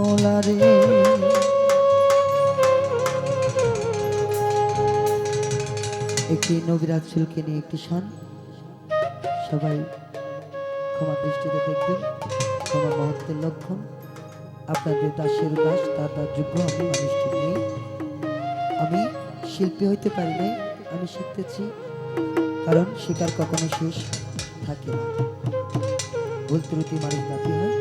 মাওলারে একটি নবী রাসূলকে নিয়ে একটি শান সবাই ক্ষমা দৃষ্টিতে দেখবেন। ক্ষমা মহত্বের লক্ষণ। আপনাদের দাসের দাস তার যোগ্য আমি মানুষটি নেই। আমি শিল্পী হইতে পারি নাই, আমি শিখতেছি, কারণ শিকার কখনো শেষ থাকে না। ভুল ত্রুটি মানুষ জাতি হয়।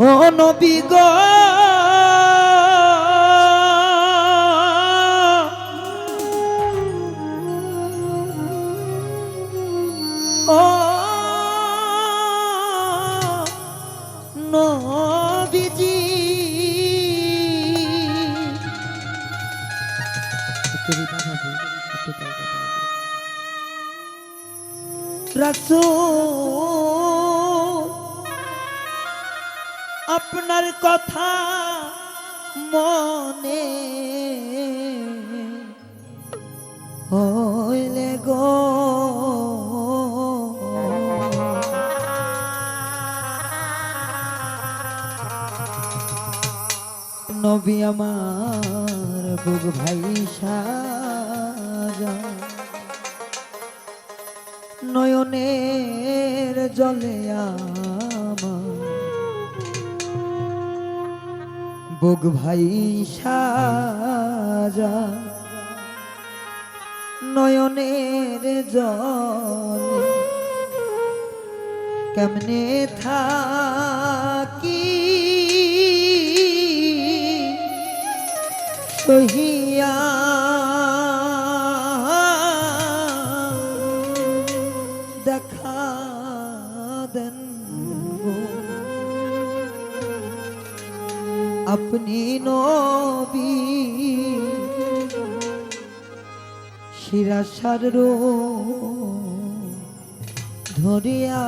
ও নবী গো ও নবীজি রাসূল আপনার কথা মনে হইলে গো নবী আমার বুক ভাই সাজা নয়নের জলে আমার বুক ভাই সাজা নয়নের জলে কেমনে থাকি সহিয়া দেখা দেন আপনি নবী শিরাশার ধরিয়া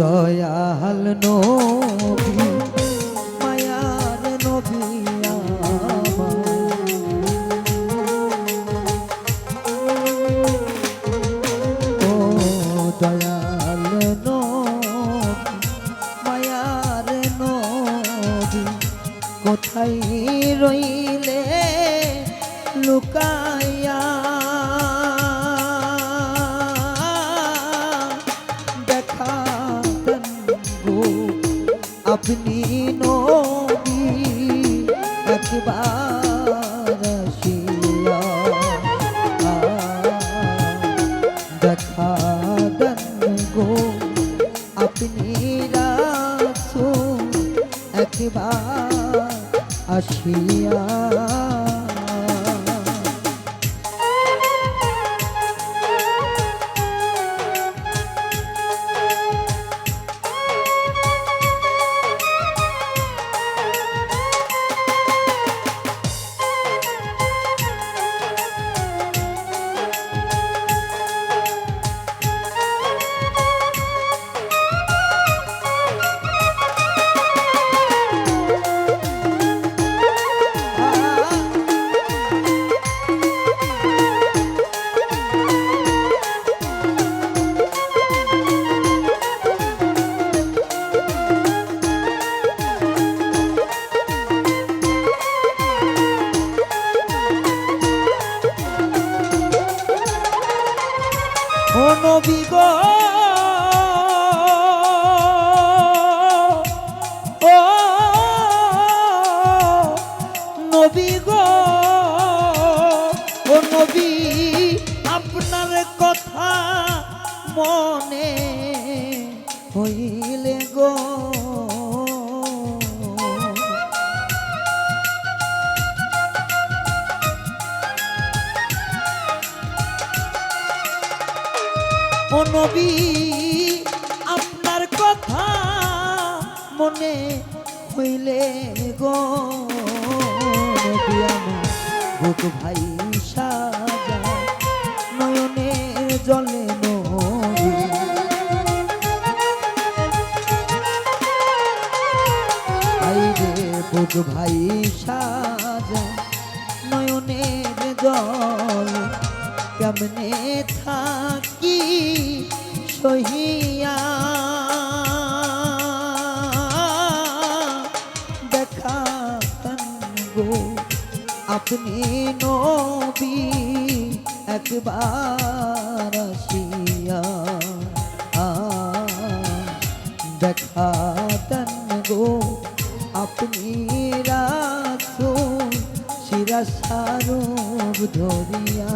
দয়াল নবী মায়ার নবী ও দয়াল নবী মায়ার নবী কোথায় রইলে লুকাইয়া আপনি নবী একবার আসিয়া দেখা দেন গো আপনি রাসূল একবার আসিয়া ও নবী গো ও নবী গো ও নবী আপনার কথা মনে হইলে গো ও নবী আপনার কথা মনে হইলে গো নবী আমার বুক ভাই সাজা নয়নের জলে নবী আইরে বুঝ ভাই সাজা নয়নের জল কেমনে থাকি সহিয়া দেখাতেন গো আপনি নবী একবার আসিয়া দেখাতেন গো আপনি রাসূল শিরা স্বরূপ ধরিয়া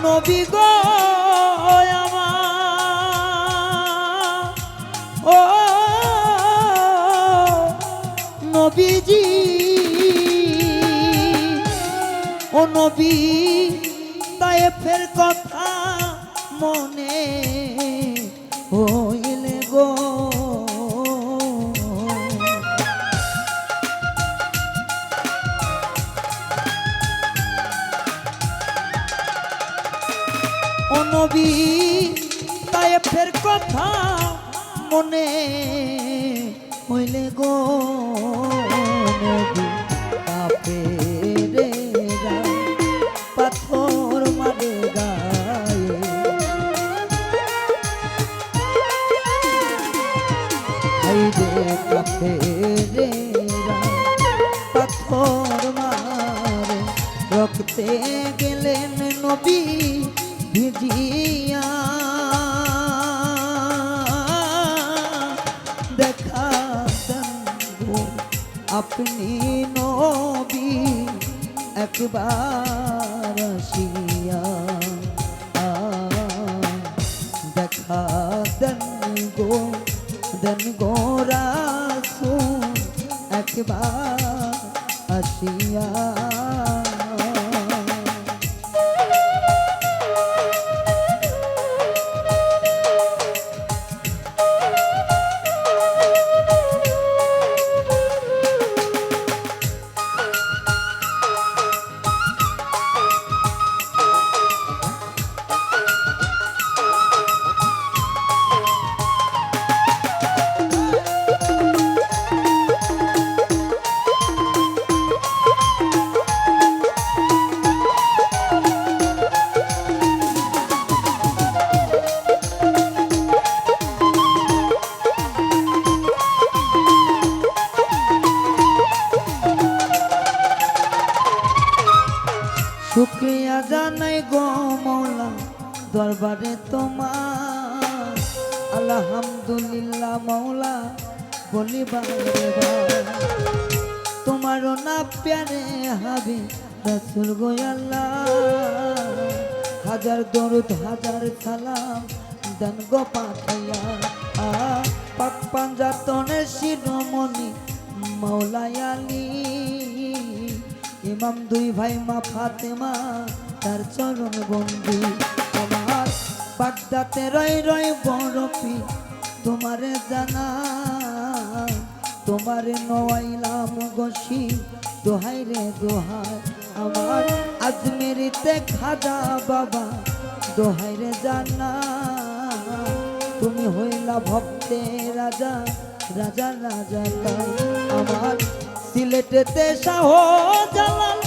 নবী গো আমার ও নবীজি ও নবী তায়েফের কথা মনে হইলে গো ও নবী তায়েফের কথা মনে হইলে গো নবী কাফেরেরা পাথর মারে গায়ে হাইরে কাফেরেরা পাথর মারে রক্তে গেলেন নবী ভিজিয়া দেখাতেন গো আপনি নবী একবার আসিয়া দেখাতেন গো রাসূল একবার আসিয়া শুকরিয়া জানাই গো মওলা দরবারে তোমার আলহামদুলিল্লাহ মওলা বলি বারবার তোমারও না প্যারে হাবিব রাসূল গো আল্লাহ হাজার দরুদ হাজার সালাম দেন গো পাঠাইয়া পাক পাঞ্জাতনের শিরোমণি মওলা আলী ইমাম দুই ভাই মা ফাতেমা তার চরণ বন্দি আমার বাগদাতে রয় রয় বরফি তোমারে জানা তোমারে নওয়াইলাম গসি দোহাই রে দোহাই আমার আজমেরিতে খাজা বাবা দোহাই রে জানা তুমি হইলা ভক্তের রাজা রাজা রাজা তাই আমার সিলেটেতে শাহজালাল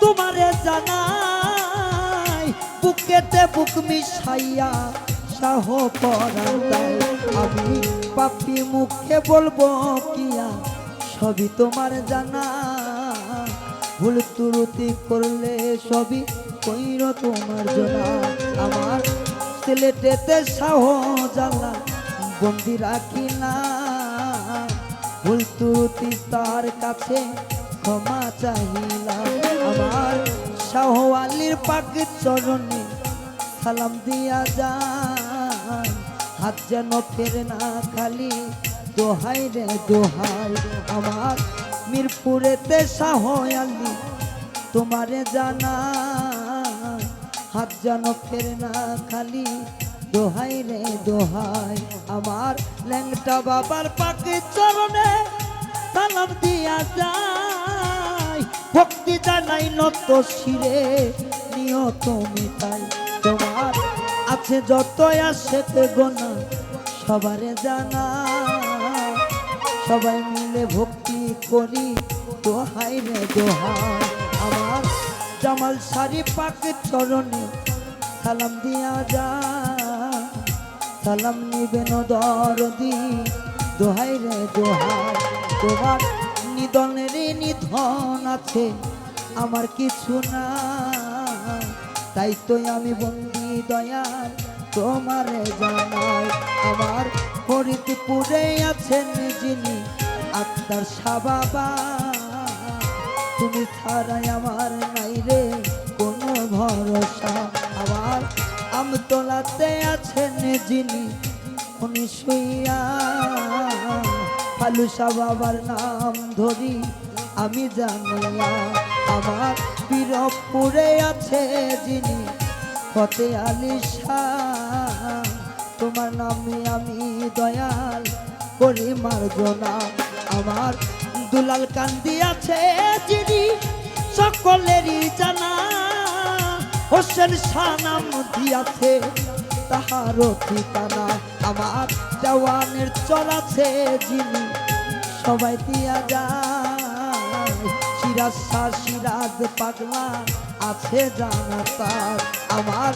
তোমারে জানাই বুকেতে বুক মিশাইয়া শাহ পরাণ দেয় আমি পাপি মুখে বলবো কিয়া সবই তোমার জানা ভুল ত্রুটি করলে সবই কইর তোমার জানা আমার সিলেটেতে শাহজালাল বন্দি রাখি না ভুল ত্রুটি তার কাছে ক্ষমা চাহিলাম। আমার শাহওয়ালির পাক চরণে সালাম দিয়া যান, হাত যেন ফেরে না খালি, দোহাই রে দোহাই। আমার মিরপুরেতে শাহওয়ালি তোমারে জানা, হাত যেন ফেরে না খালি, দোহাই রে দোহাই। আমার ল্যাংটা বাবার পাকে চরণে সালাম দিয়া যায়, ভক্তি জানাই নত শিরে, নিও তুমি তাই। তোমার আছে যত আসে গোনা সবারে জানা, সবাই মিলে ভক্তি করি, দোহাই রে দোহাই। আমার জামাল শাড়ি পাকে চরণে সালাম দিয়া যায়, সালাম নিবেন দরদি, দোহাই রে দোহাই। তোমার নিধনের নিধন আছে, আমার কিছু না, তাই তো আমি বন্দি দয়াল তোমারে জানাই। আমার ফরিদপুরে আছেন যিনি আক্তার শাহ বাবা, তুমি ছাড়াই আমার নাই রে কোনো ভরসা। আমার আমতলাতে আছেন যিনি উনি শুইয়া, ফালুসা বাবার নাম ধরি আমি জানিয়া। আমার বীরপুরে আছে যিনি ফতে আলী শাহ, তোমার নামে আমি দয়াল করি মার্জনা। আমার দুলাল কান্দি আছে যিনি সকলেরই জানা, হোসেন শাহ নাম দিয়াছে তাহারও ঠিকানা। আমার দেওয়ানের চর আছে যিনি সবাই দিয়া যায়, সিরাজ শাহ সিরাজ পাগলা আছে জানা তার। আমার